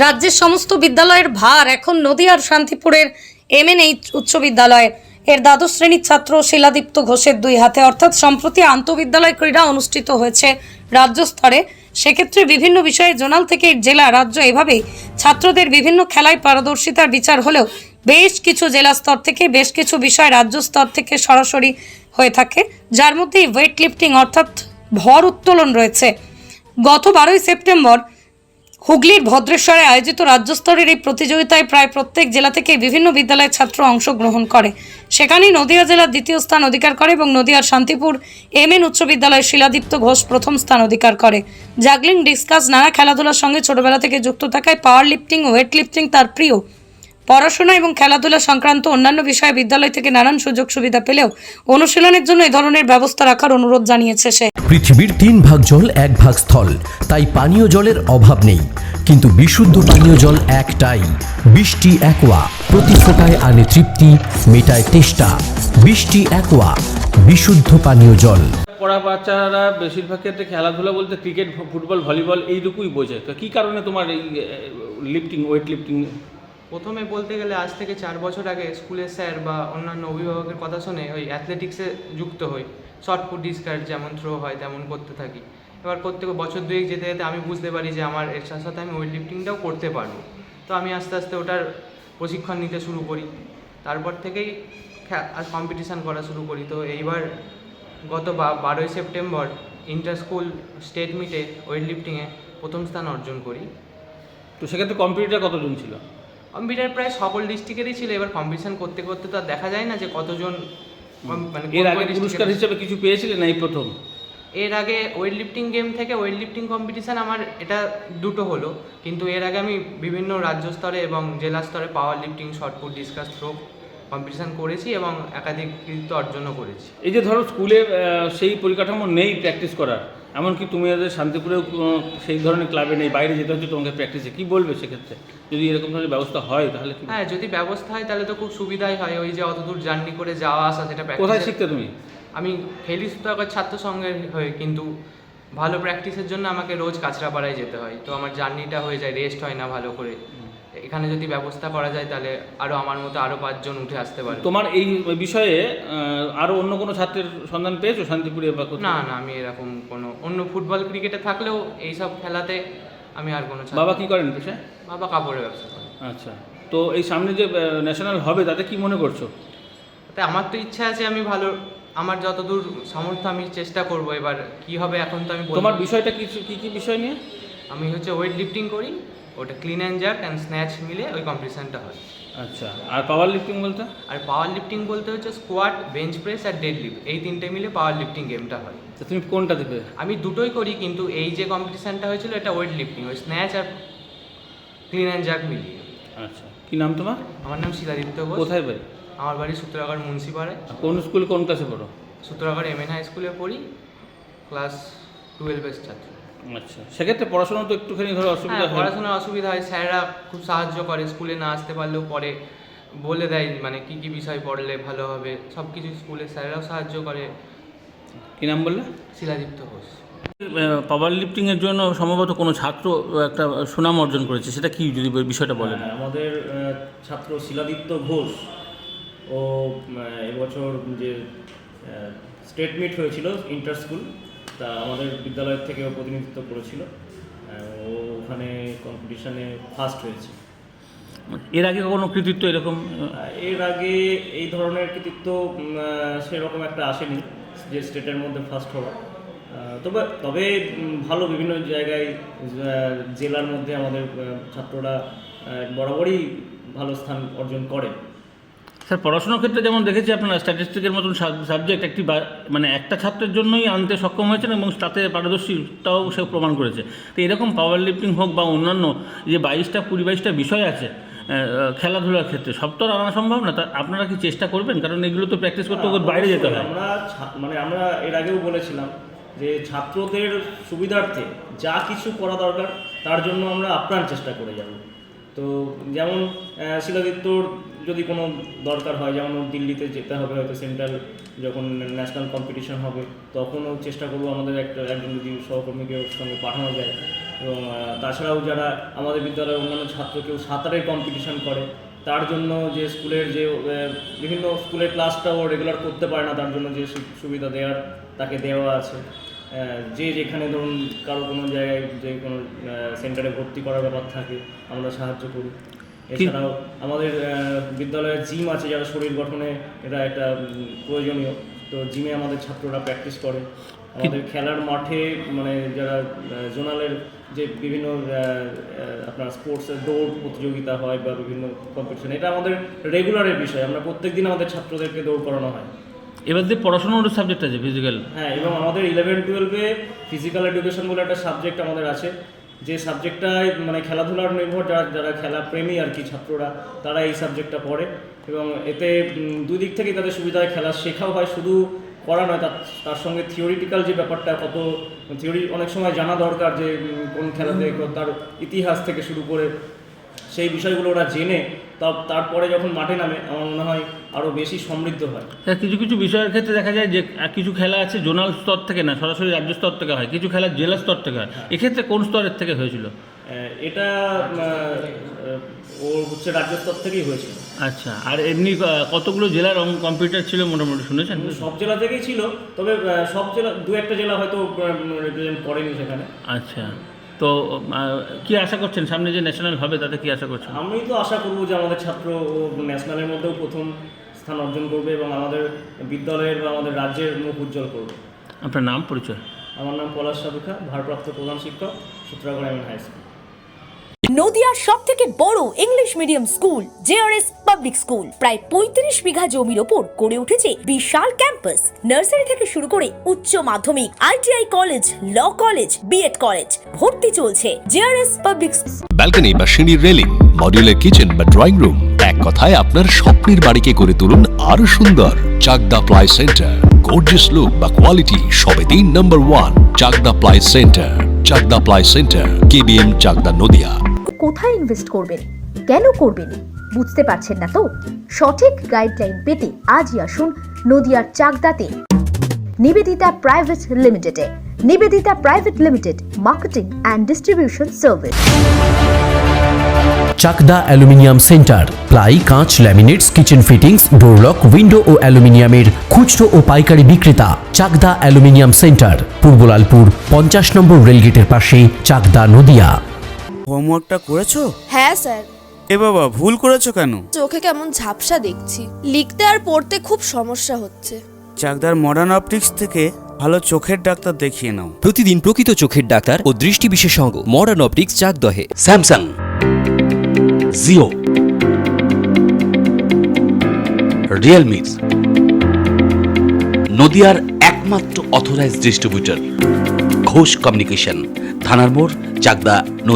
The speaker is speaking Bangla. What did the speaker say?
রাজ্যের সমস্ত বিদ্যালয়ের ভার এখন নদিয়ার শান্তিপুরের এমএনএইচ উচ্চ বিদ্যালয়ের। এর দ্বাদশ শ্রেণীর ছাত্র শিলাদীপ্ত ঘোষের দুই হাতে। অর্থাৎ সম্প্রতি আন্তঃবিদ্যালয় ক্রীড়া অনুষ্ঠিত হয়েছে রাজ্য স্তরে। সেক্ষেত্রে বিভিন্ন বিষয়ে জোনাল থেকে জেলা, রাজ্য এভাবেই ছাত্রদের বিভিন্ন খেলায় পারদর্শিতার বিচার হলেও বেশ কিছু জেলা স্তর থেকে বেশ কিছু বিষয় রাজ্য স্তর থেকে সরাসরি হয়ে থাকে, যার মধ্যে ওয়েট লিফটিং অর্থাৎ ভর উত্তোলন রয়েছে। গত 12ই সেপ্টেম্বর হুগলির ভদ্রেশ্বরে আয়োজিত রাজ্য স্তরের এই প্রতিযোগিতায় প্রায় প্রত্যেক জেলা থেকে বিভিন্ন বিদ্যালয়ের ছাত্র অংশগ্রহণ করে। সেখানেই নদিয়া জেলার দ্বিতীয় স্থান অধিকার করে এবং নদিয়ার শান্তিপুর এমএন উচ্চ বিদ্যালয়ের শিলাদীপ্ত ঘোষ প্রথম স্থান অধিকার করে। জাগলিং, ডিসকাস, নানা খেলাধুলার সঙ্গে ছোটবেলা থেকে যুক্ত থাকায় পাওয়ার লিফটিং, ওয়েট লিফটিং তার প্রিয়। পড়াশোনা এবং খেলাধুলা সংক্রান্ত অন্যান্য বিষয়ে বিদ্যালয় থেকে নানান সুযোগ সুবিধা পেলেও অনুশীলনের জন্য এই ধরনের ব্যবস্থা রাখার অনুরোধ জানিয়েছে সে। পৃথিবীর 3 ভাগ জল 1 ভাগ স্থল, তাই পানীয় জলের অভাব নেই। কিন্তু বিশুদ্ধ পানীয় জল একটাই, বৃষ্টি অ্যাকোয়া। প্রতি ফোঁটায় আনে তৃপ্তি, মেটায় তেষ্টা। বৃষ্টি অ্যাকোয়া, বিশুদ্ধ পানীয় জল। পড়া বাচ্চারা বেশিরভাগ ক্ষেত্রে খেলাধুলা বলতে ক্রিকেট, ফুটবল, ভলিবল এইটুকুই বোঝে। তো কী কারণে তোমার এই লিফটিং, ওয়েট লিফটিং? প্রথমে বলতে গেলে আজ থেকে 4 বছর আগে স্কুলের স্যার বা অন্যান্য অভিভাবকের কথা শুনে ওই অ্যাথলেটিক্সে যুক্ত হই। শর্ট পুট, ডিসকাস যেমন থ্রো হয় তেমন করতে থাকি। এবার করতে বছর দুয়েক যেতে যেতে আমি বুঝতে পারি যে আমার এর সাথে সাথে আমি ওয়েট লিফটিংটাও করতে পারবো। তো আমি আস্তে আস্তে ওটার প্রশিক্ষণ নিতে শুরু করি। তারপর থেকেই কম্পিটিশান করা শুরু করি। তো এইবার গত 12ই সেপ্টেম্বর ইন্টার স্কুল স্টেট মিটে ওয়েট লিফটিংয়ে প্রথম স্থান অর্জন করি। তো সেক্ষেত্রে কম্পিটিটার কতজন ছিল? কম্পিউটার প্রায় সকল ডিস্ট্রিক্টেরই ছিল। এবার কম্পিটিশান করতে করতে তো আর দেখা যায় না যে কতজন মানে এর আগে পুরস্কার হিসেবে কিছু পেয়েছিলেন না এই প্রথম? এর আগে ওয়েট লিফটিং গেম থেকে ওয়েট লিফটিং কম্পিটিশান আমার এটা দুটো হলো, কিন্তু এর আগে আমি বিভিন্ন রাজ্য স্তরে এবং জেলা স্তরে power lifting, shotput, discus throw competition করেছি এবং একাধিক কৃতিত্ব অর্জনও করেছি। এই যে ধরো স্কুলে সেই পরিকাঠামো নেই প্র্যাকটিস করার, এমনকি তুমি শান্তিপুরেও সেই ধরনের ক্লাবে নেই, বাইরে যেতে হচ্ছে তোমাকে প্র্যাকটিসে, কী বলবে সেক্ষেত্রে? যদি এরকম ধরনের ব্যবস্থা হয় তাহলে কি? হ্যাঁ, যদি ব্যবস্থা হয় তাহলে তো খুব সুবিধাই হয়। ওই যে অতদূর জার্নি করে যাওয়া আসা, সেটা কোথায় শিখতে তুমি? আমি খেলি সুতাগর ছাত্র সংঘের হয়ে, কিন্তু ভালো প্র্যাকটিসের জন্য আমাকে রোজ কাঁচরাপাড়ায় যেতে হয়। তো আমার জার্নিটা হয়ে যায়, রেস্ট হয় না ভালো করে। এখানে যদি ব্যবস্থা করা যায় তাহলে আরও আমার মতো আরও 5 জন উঠে আসতে পারে। তোমার এই বিষয়ে আরও অন্য কোনো ছাত্রের সন্ধান পেয়েছো শান্তিপুরে বা? না, আমি এরকম কোনো অন্য ফুটবল, ক্রিকেটে থাকলেও এইসব খেলাতে আমি আর কোনো। বাবা কী করেন পেশায়? বাবা কাপড়ের ব্যবসা করেন। আচ্ছা, তো এই সামনে যে ন্যাশনাল হবে তাতে কি মনে করছো? তাই আমার তো ইচ্ছা আছে, আমি ভালো, আমার যতদূর সামর্থ্য আমি চেষ্টা করব। এবার কি হবে এখন তো আমি। তোমার বিষয়টা কি বিষয় নিয়ে? আমি ওয়েট লিফটিং করি, ওটা clean and jerk and snatch মিলে ওই কম্পিটিশানটা হয়। আচ্ছা, আর পাওয়ার লিফটিং বলতে? আর পাওয়ার লিফটিং বলতে হচ্ছে স্কোয়াট, বেঞ্চ প্রেস আর ডেড লিফট, এই 3টে মিলে পাওয়ার লিফটিং গেমটা হয়। তো তুমি কোনটা দেবে? আমি দুটোই করি, কিন্তু এই যে কম্পিটিশানটা হয়েছিল এটা ওয়েট লিফটিং, ওই স্ন্যাচ আর ক্লিন অ্যান্ড জার্ক মিলিয়ে। আচ্ছা, কি নাম তোমার? আমার নাম শিলাদীপ্ত ঘোষ। কোথায় বাড়ি? আমার বাড়ি সূত্রাগড় মুন্সিপাড়ায়। কোন স্কুল, কোন ক্লাসে পড়ো? সূত্রাগড় এমএন হাই স্কুলে পড়ি, ক্লাস 12-এর ছাত্র। আচ্ছা, সেক্ষেত্রে পড়াশোনা তো একটুখানি ধরো অসুবিধা হয়? পড়াশোনার অসুবিধা হয়, স্যাররা খুব সাহায্য করে। স্কুলে না আসতে পারলেও পরে বলে দেয় মানে কী কী বিষয় পড়লে ভালো হবে, সব কিছু স্কুলের স্যাররাও সাহায্য করে। কী নাম বললে? শিলাদীপ্ত ঘোষ। পাওয়ার লিফটিংয়ের জন্য সম্ভবত কোনো ছাত্র একটা সুনাম অর্জন করেছে, সেটা কি যদি বিষয়টা বলেন? আমাদের ছাত্র শিলাদীপ্ত ঘোষ, ও এবছর যে স্টেট মিট হয়েছিল ইন্টার স্কুল, তা আমাদের বিদ্যালয় থেকেও প্রতিনিধিত্ব করেছিল। ও ওখানে কম্পিটিশানে ফার্স্ট হয়েছে। এর আগে কোনো কৃতিত্ব এরকম? এর আগে এই ধরনের কৃতিত্ব সেরকম একটা আসেনি যে স্টেটের মধ্যে ফার্স্ট হওয়া। তবে ভালো বিভিন্ন জায়গায় জেলার মধ্যে আমাদের ছাত্ররা বরাবরই ভালো স্থান অর্জন করে। স্যার, পড়াশোনার ক্ষেত্রে যেমন দেখেছি আপনারা স্ট্যাটিস্টিকের মতন সাবজেক্ট মানে একটা ছাত্রের জন্যই আনতে সক্ষম হয়েছেন এবং তাতে পারদর্শীতাও সে প্রমাণ করেছে। তো এরকম পাওয়ার লিফটিং হোক বা অন্যান্য যে 22টা বিষয় আছে খেলাধুলার ক্ষেত্রে, সব তো আনা সম্ভব না। তা আপনারা কি চেষ্টা করবেন? কারণ এগুলো তো প্র্যাকটিস করতে বাইরে যেতে হয়। আমরা এর আগেও বলেছিলাম যে ছাত্রদের সুবিধার্থে যা কিছু করা দরকার তার জন্য আমরা আপ্রাণ চেষ্টা করে যাব। তো যেমন শিলাদীপ্তর যদি কোনো দরকার হয়, যেমন দিল্লিতে যেতে হবে হয়তো সেন্ট্রাল যখন ন্যাশনাল কম্পিটিশন হবে, তখনও চেষ্টা করবো আমাদের একজন যদি সহকর্মীকে ওর সঙ্গে পাঠানো যায় এবং তাছাড়াও যারা আমাদের বিদ্যালয়ের অন্যান্য ছাত্র কেউ সাঁতারের কম্পিটিশন করে, তার জন্য যে স্কুলের যে বিভিন্ন স্কুলের ক্লাসটাও রেগুলার করতে পারে না, তার জন্য যে সুবিধা দেওয়ার তাকে দেওয়া আছে। যে যেখানে ধরুন কারো কোনো জায়গায় যে কোনো সেন্টারে ভর্তি করার ব্যাপার থাকে, আমরা সাহায্য করি। এছাড়াও আমাদের বিদ্যালয়ের জিম আছে, যারা শরীর গঠনে এটা একটা প্রয়োজনীয়, তো জিমে আমাদের ছাত্ররা প্র্যাকটিস করে। আমাদের খেলার মাঠে মানে যারা জোনালের যে বিভিন্ন আপনার স্পোর্টসের দৌড় প্রতিযোগিতা হয় বা বিভিন্ন কম্পিটিশন, এটা আমাদের রেগুলারের বিষয়। আমরা প্রত্যেকদিন আমাদের ছাত্রদেরকে দৌড় করানো হয়। এবার যে পড়াশোনার সাবজেক্ট আছে ফিজিক্যাল, হ্যাঁ, এবং আমাদের 11-12-এ ফিজিক্যাল এডুকেশন বলে একটা সাবজেক্ট আমাদের আছে, যে সাবজেক্টটায় মানে খেলাধুলার নির্ভর, যারা খেলা প্রেমী আর কি ছাত্ররা, তারা এই সাবজেক্টটা পড়ে। এবং এতে দুই দিক থেকেই তাদের সুবিধা হয়, খেলা শেখাও হয়, শুধু পড়া নয়, তার সঙ্গে থিওরিটিক্যাল যে ব্যাপারটা, কত থিওরি অনেক সময় জানা দরকার, যে কোন খেলাতে তার ইতিহাস থেকে শুরু করে সেই বিষয়গুলো ওরা জেনে তারপরে যখন মাঠে নামে, আমার মনে হয় আরও বেশি সমৃদ্ধ হয়। কিছু কিছু বিষয়ের ক্ষেত্রে দেখা যায় যে কিছু খেলা আছে জোনাল স্তর থেকে না, সরাসরি রাজ্য স্তর থেকে হয়, কিছু খেলা জেলা স্তর থেকে হয়। এক্ষেত্রে কোন স্তরের থেকে হয়েছিল? এটা ও হচ্ছে রাজ্য স্তর থেকেই হয়েছিল। আচ্ছা, আর এমনি কতগুলো জেলার কম্পিউটার ছিল মোটামুটি শুনেছেন? সব জেলা থেকেই ছিল, তবে সব জেলা, দু একটা জেলা হয়তো রিপ্রেজেন্ট করেনি সেখানে। আচ্ছা, তো কি আশা করছেন সামনে যে ন্যাশনাল হবে তাতে কি আশা করছেন? আমি তো আশা করবো যে আমাদের ছাত্র ও ন্যাশনালের মধ্যেও প্রথম স্থান অর্জন করবে এবং আমাদের বিদ্যালয়ের বা আমাদের রাজ্যের মুখ উজ্জ্বল করবে। আপনার নাম, পরিচয়? আমার নাম পলাশ সাধুখা, ভারপ্রাপ্ত প্রধান শিক্ষক, সূত্রাগড় এমএন হাই স্কুল। নদিয়ার সবথেকে বড় English medium school JRS public school, প্রায় 35 বিঘা জমির ওপর গড়ে উঠেছে বিশাল ক্যাম্পাস। নার্সারি থেকে শুরু করে উচ্চ মাধ্যমিক, ITI college, law college, BEd college, ভর্তি চলছে। জেআরএস পাবলিক ব্যালকনি বা সিঁড়ির রেলিং, মডিউলার কিচেন বা ড্রয়িং রুম, এক কথায় আপনার স্বপ্নের বাড়িকে করে তুলুন আরো সুন্দর। Chakdah ply centre, gorgeous look বা কোয়ালিটি সবে 3 number 1 Chakdah ply centre. Chakdah ply centre, KBM, Chakdah, Nadia. কোথায় ইনভেস্ট করবেন, কেন করবেন বুঝতে পারছেন না তো? সঠিক গাইডলাইন পেতে আজই আসুন নদিয়ার চাকদাতে নিবেদিতা প্রাইভেট লিমিটেডে। Nivedita private limited, marketing and distribution service. Chakdah aluminium centre, ply, কাঁচ, laminates, kitchen fittings, door lock, window ও অ্যালুমিনিয়ামের খুচরো ও পাইকারি বিক্রেতা। Chakdah aluminium centre, Purbalalpur 50 number রেলগেটের পাশে, চাকদা, নদিয়া। হোমওয়ার্কটা করেছো? হ্যাঁ স্যার। এ বাবা, ভুল করেছো কেন? চোখে কেমন ঝাপসা দেখছি, লিখতে আর পড়তে খুব সমস্যা হচ্ছে। চাকদার মডার্ন অপটিক্স থেকে ভালো চোখের ডাক্তার দেখিয়ে নাও। প্রতিদিন প্রকৃত চোখের ডাক্তার ও দৃষ্টি বিশেষজ্ঞ মডার্ন অপটিক্স, চাকদহে। স্যামসাং, জিও, রিয়েলমি, নদিয়ার একমাত্র অথরাইজড ডিস্ট্রিবিউটর ঘোষ কমিউনিকেশন, থানার মোড়, চাকদা।